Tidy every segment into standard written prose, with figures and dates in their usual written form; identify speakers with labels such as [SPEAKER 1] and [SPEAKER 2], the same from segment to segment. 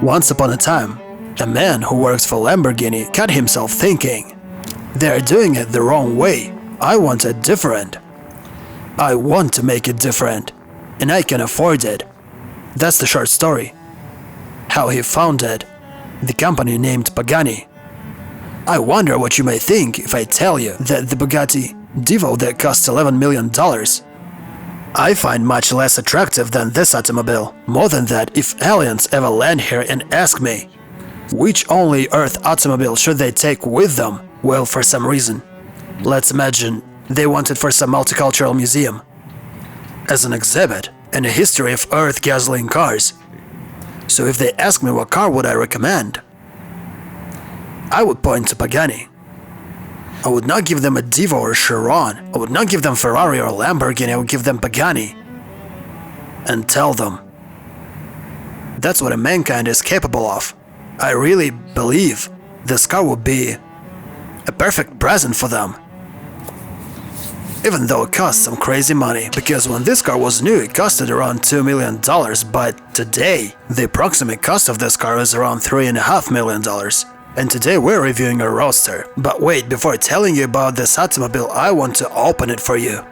[SPEAKER 1] Once upon a time, a man who works for Lamborghini caught himself thinking, "They're doing it the wrong way. I want it different. I want to make it different, and I can afford it." That's the short story. How he founded the company named Pagani. I wonder what you may think if I tell you that the Bugatti Divo that costs $11 million I find much less attractive than this automobile. More than that, if aliens ever land here and ask me, which only Earth automobile should they take with them? Well, for some reason. Let's imagine they want it for some multicultural museum, as an exhibit and a history of Earth gasoline cars. So if they ask me what car would I recommend, I would point to Pagani. I would not give them a Divo or Chiron. I would not give them Ferrari or Lamborghini. I would give them Pagani and tell them that's what a mankind is capable of. I really believe this car would be a perfect present for them. Even though it costs some crazy money, because when this car was new it costed around $2 million, but today the approximate cost of this car is around $3.5 million. And today we're reviewing a Roadster. But wait, before telling you about this automobile, I want to open it for you.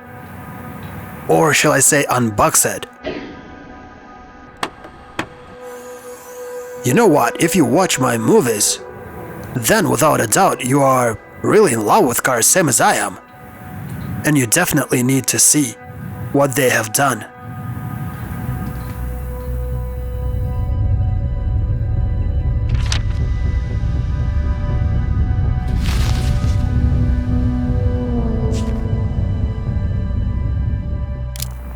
[SPEAKER 1] Or shall I say unbox it? You know what, if you watch my movies, then without a doubt you are really in love with cars, same as I am. And you definitely need to see what they have done.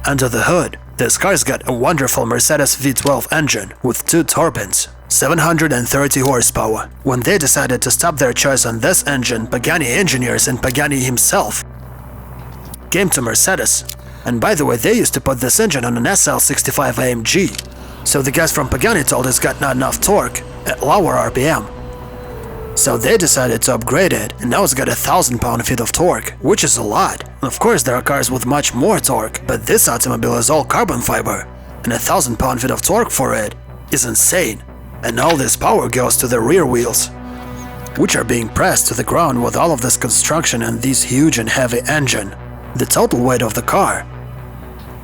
[SPEAKER 1] Under the hood, this car's got a wonderful Mercedes V12 engine with 2 turbines, 730 horsepower. When they decided to stop their choice on this engine, Pagani engineers and Pagani himself came to Mercedes. And by the way, they used to put this engine on an SL65 AMG. So the guys from Pagani told us got not enough torque at lower RPM. So they decided to upgrade it, and now it's got 1,000 pound-feet of torque, which is a lot. Of course, there are cars with much more torque, but this automobile is all carbon fiber, and 1,000 pound-feet of torque for it is insane. And all this power goes to the rear wheels, which are being pressed to the ground with all of this construction and this huge and heavy engine. The total weight of the car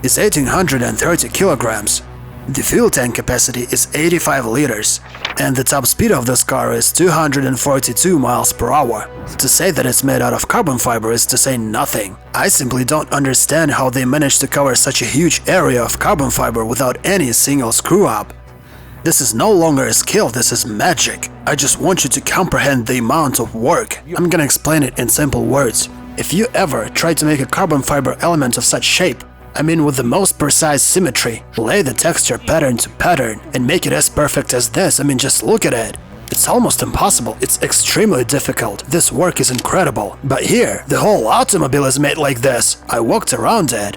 [SPEAKER 1] is 1,830 kilograms. The fuel tank capacity is 85 liters, and the top speed of this car is 242 miles per hour. To say that it's made out of carbon fiber is to say nothing. I simply don't understand how they managed to cover such a huge area of carbon fiber without any single screw-up. This is no longer a skill, this is magic. I just want you to comprehend the amount of work. I'm gonna explain it in simple words. If you ever try to make a carbon fiber element of such shape, I mean with the most precise symmetry, lay the texture pattern to pattern and make it as perfect as this, I mean just look at it. It's almost impossible, it's extremely difficult, this work is incredible. But here, the whole automobile is made like this. I walked around it,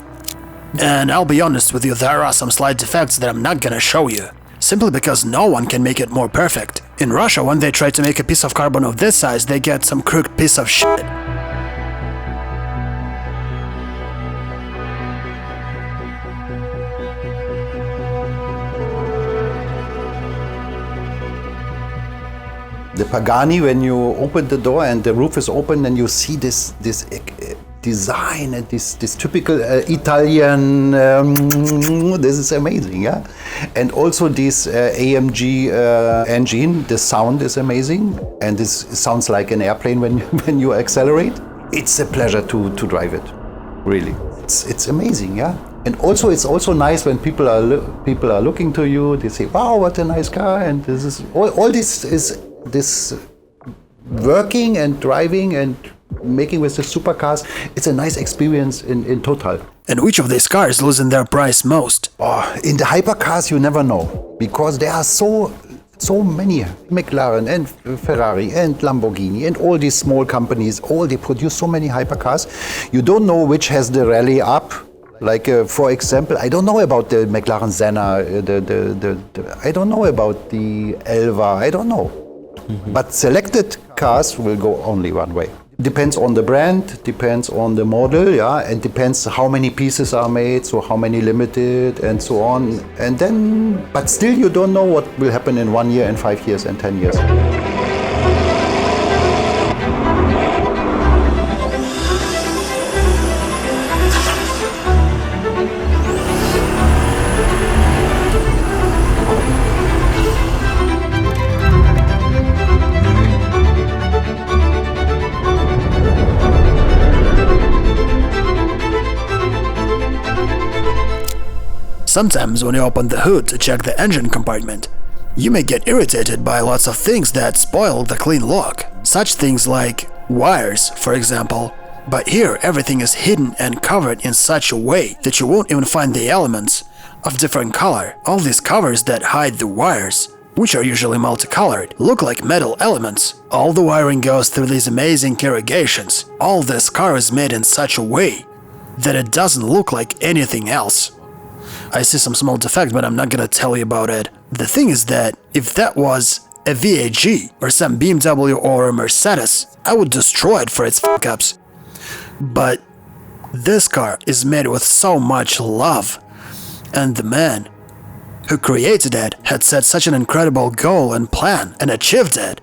[SPEAKER 1] and I'll be honest with you, there are some slight defects that I'm not gonna show you. Simply because no one can make it more perfect. In Russia, when they try to make a piece of carbon of this size, they get some crooked piece of shit.
[SPEAKER 2] The Pagani, when you open the door and the roof is open, and you see this design and this typical Italian, this is amazing, yeah. And also this AMG engine, the sound is amazing, and this sounds like an airplane when you accelerate. It's a pleasure to drive it, really. It's amazing, yeah. And also, it's also nice when people are looking to you. They say, "Wow, what a nice car!" And this is all this is. This working and driving and making with the supercars, it's a nice experience in total.
[SPEAKER 1] And which of these cars losing their price most?
[SPEAKER 2] Oh, in the hypercars you never know, because there are so many McLaren and Ferrari and Lamborghini and all these small companies, all they produce so many hypercars. You don't know which has the rally up. Like for example, I don't know about the McLaren Senna, I don't know about the Elva, I don't know. Mm-hmm. But selected cars will go only one way. Depends on the brand, depends on the model, yeah, and depends how many pieces are made, so how many limited and so on. And then, but still you don't know what will happen in 1 year and 5 years and 10 years.
[SPEAKER 1] Sometimes when you open the hood to check the engine compartment, you may get irritated by lots of things that spoil the clean look. Such things like wires, for example. But here everything is hidden and covered in such a way that you won't even find the elements of different color. All these covers that hide the wires, which are usually multicolored, look like metal elements. All the wiring goes through these amazing irrigations. All this car is made in such a way that it doesn't look like anything else. I see some small defect, but I'm not gonna tell you about it. The thing is that if that was a VAG or some BMW or a Mercedes, I would destroy it for its fuck-ups. But this car is made with so much love, and the man who created it had set such an incredible goal and plan and achieved it.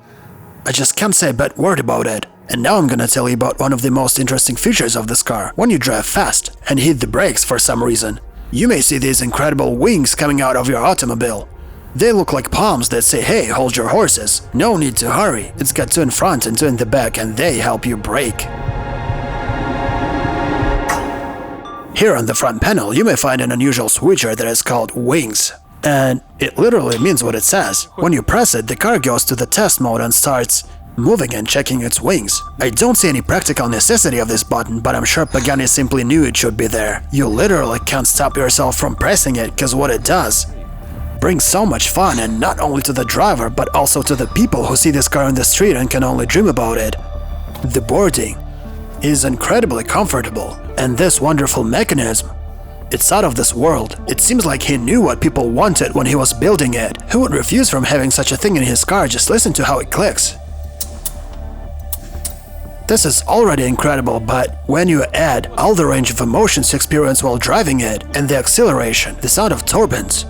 [SPEAKER 1] I just can't say a bad word about it. And now I'm gonna tell you about one of the most interesting features of this car. When you drive fast and hit the brakes for some reason, you may see these incredible wings coming out of your automobile. They look like palms that say, hey, hold your horses. No need to hurry. It's got two in front and two in the back, and they help you brake. Here on the front panel, you may find an unusual switcher that is called wings. And it literally means what it says. When you press it, the car goes to the test mode and starts moving and checking its wings. I don't see any practical necessity of this button, but I'm sure Pagani simply knew it should be there. You literally can't stop yourself from pressing it, because what it does brings so much fun, and not only to the driver, but also to the people who see this car on the street and can only dream about it. The boarding is incredibly comfortable, and this wonderful mechanism, it's out of this world. It seems like he knew what people wanted when he was building it. Who would refuse from having such a thing in his car? Just listen to how it clicks. This is already incredible, but when you add all the range of emotions you experience while driving it, and the acceleration, the sound of turbines,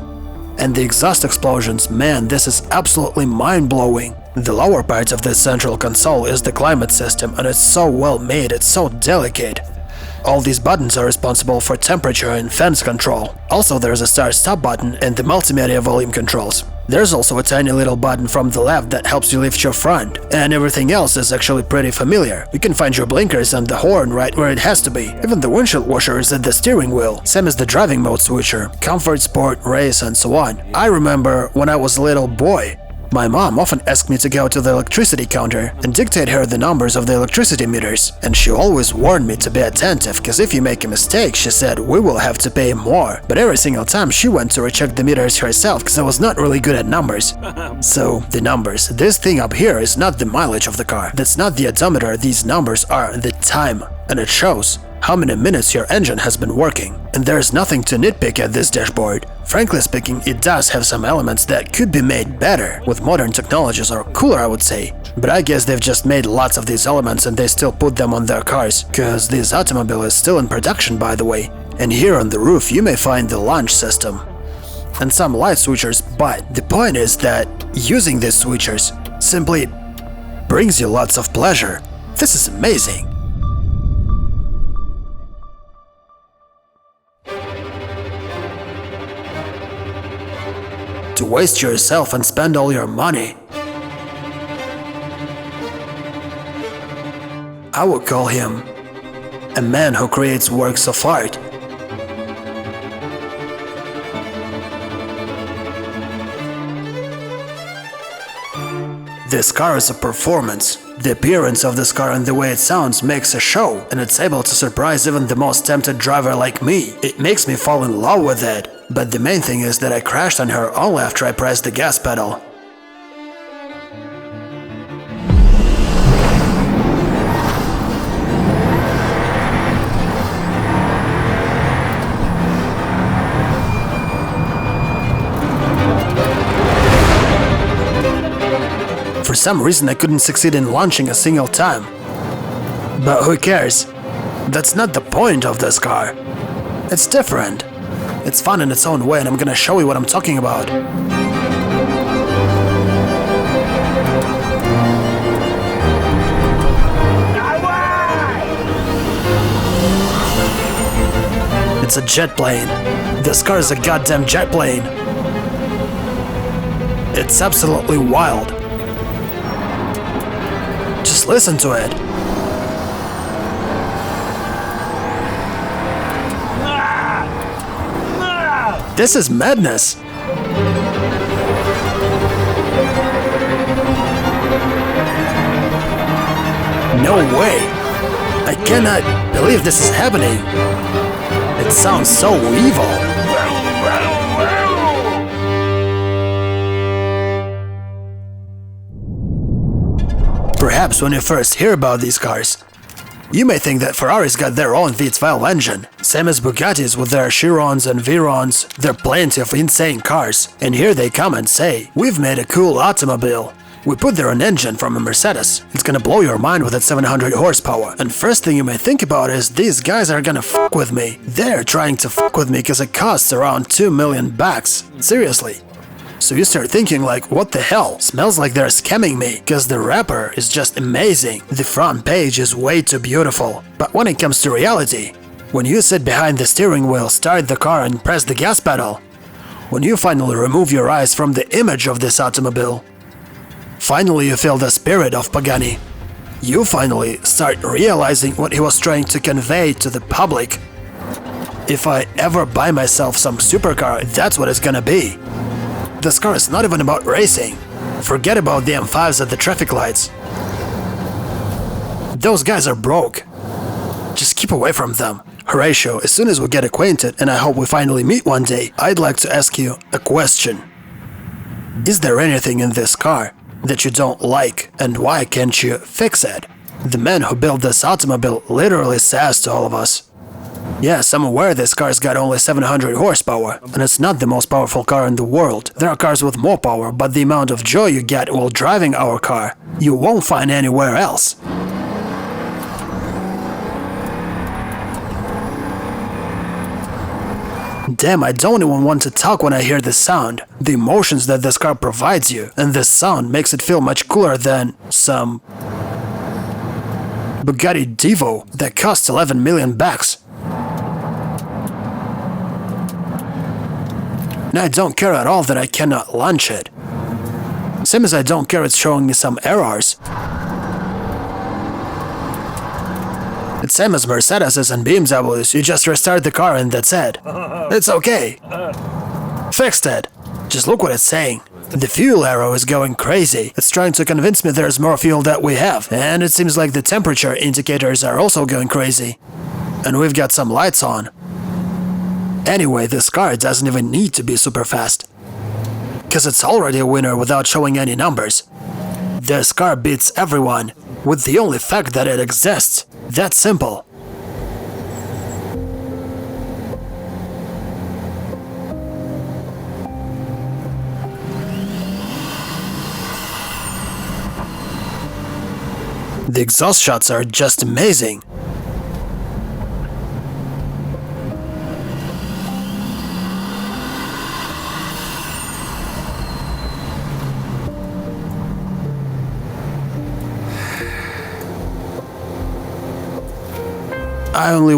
[SPEAKER 1] and the exhaust explosions, man, this is absolutely mind-blowing. The lower part of this central console is the climate system, and it's so well made, it's so delicate. All these buttons are responsible for temperature and fans control. Also, there's a start-stop button and the multimedia volume controls. There's also a tiny little button from the left that helps you lift your front, and everything else is actually pretty familiar. You can find your blinkers and the horn right where it has to be. Even the windshield washer is at the steering wheel, same as the driving mode switcher, comfort, sport, race, and so on. I remember when I was a little boy, my mom often asked me to go to the electricity counter and dictate her the numbers of the electricity meters, and she always warned me to be attentive, because if you make a mistake, she said, we will have to pay more. But every single time she went to recheck the meters herself, because I was not really good at numbers. So, the numbers. This thing up here is not the mileage of the car. That's not the odometer, these numbers are the time, and it shows how many minutes your engine has been working. And there's nothing to nitpick at this dashboard. Frankly speaking, it does have some elements that could be made better with modern technologies, or cooler, I would say. But I guess they've just made lots of these elements and they still put them on their cars, cause this automobile is still in production, by the way. And here on the roof you may find the launch system and some light switchers, but the point is that using these switchers simply brings you lots of pleasure. This is amazing. To waste yourself and spend all your money, I would call him a man who creates works of art. This car is a performance. The appearance of this car and the way it sounds makes a show, and it's able to surprise even the most tempted driver like me. It makes me fall in love with it. But the main thing is that I crashed on her only after I pressed the gas pedal. For some reason I couldn't succeed in launching a single time. But who cares? That's not the point of this car. It's different. It's fun in its own way, and I'm gonna show you what I'm talking about. It's a jet plane. This car is a goddamn jet plane. It's absolutely wild. Just listen to it. This is madness. No way. I cannot believe this is happening. It sounds so evil. Perhaps when you first hear about these cars, you may think that Ferrari's got their own V12 engine, same as Bugattis with their Chirons and Veyrons. There are plenty of insane cars, and here they come and say, we've made a cool automobile. We put their own engine from a Mercedes. It's gonna blow your mind with that 700 horsepower. And first thing you may think about is, these guys are gonna fuck with me. They're trying to fuck with me because it costs around 2 million bucks. Seriously. So you start thinking like, what the hell? Smells like they're scamming me, because the wrapper is just amazing. The front page is way too beautiful. But when it comes to reality, when you sit behind the steering wheel, start the car and press the gas pedal, when you finally remove your eyes from the image of this automobile, finally you feel the spirit of Pagani. You finally start realizing what he was trying to convey to the public. If I ever buy myself some supercar, that's what it's gonna be. This car is not even about racing. Forget about the M5s at the traffic lights. Those guys are broke. Just keep away from them. Horatio, as soon as we get acquainted, and I hope we finally meet one day, I'd like to ask you a question. Is there anything in this car that you don't like, and why can't you fix it? The man who built this automobile literally says to all of us, yes, I'm aware this car's got only 700 horsepower, and it's not the most powerful car in the world. There are cars with more power, but the amount of joy you get while driving our car, you won't find anywhere else. Damn, I don't even want to talk when I hear this sound. The emotions that this car provides you, and this sound makes it feel much cooler than some Bugatti Divo that costs 11 million bucks. And I don't care at all that I cannot launch it. Same as I don't care it's showing me some errors. It's same as Mercedes and BMWs, you just restart the car and that's it. It's okay. Fixed it. Just look what it's saying. The fuel arrow is going crazy. It's trying to convince me there's more fuel that we have. And it seems like the temperature indicators are also going crazy. And we've got some lights on. Anyway, this car doesn't even need to be super fast. Because it's already a winner without showing any numbers. This car beats everyone, with the only fact that it exists. That's simple. The exhaust shots are just amazing. I only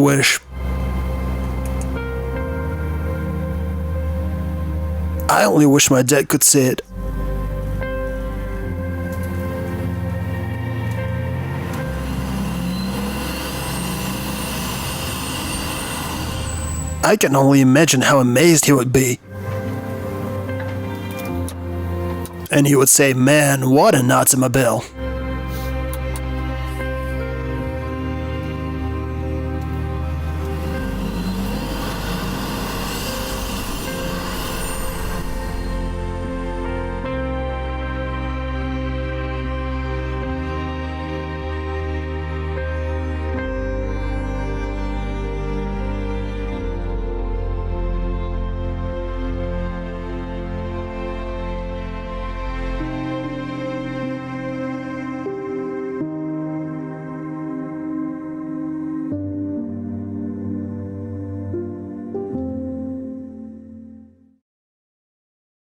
[SPEAKER 1] wish my dad could see it. I can only imagine how amazed he would be. And he would say, man, what an automobile.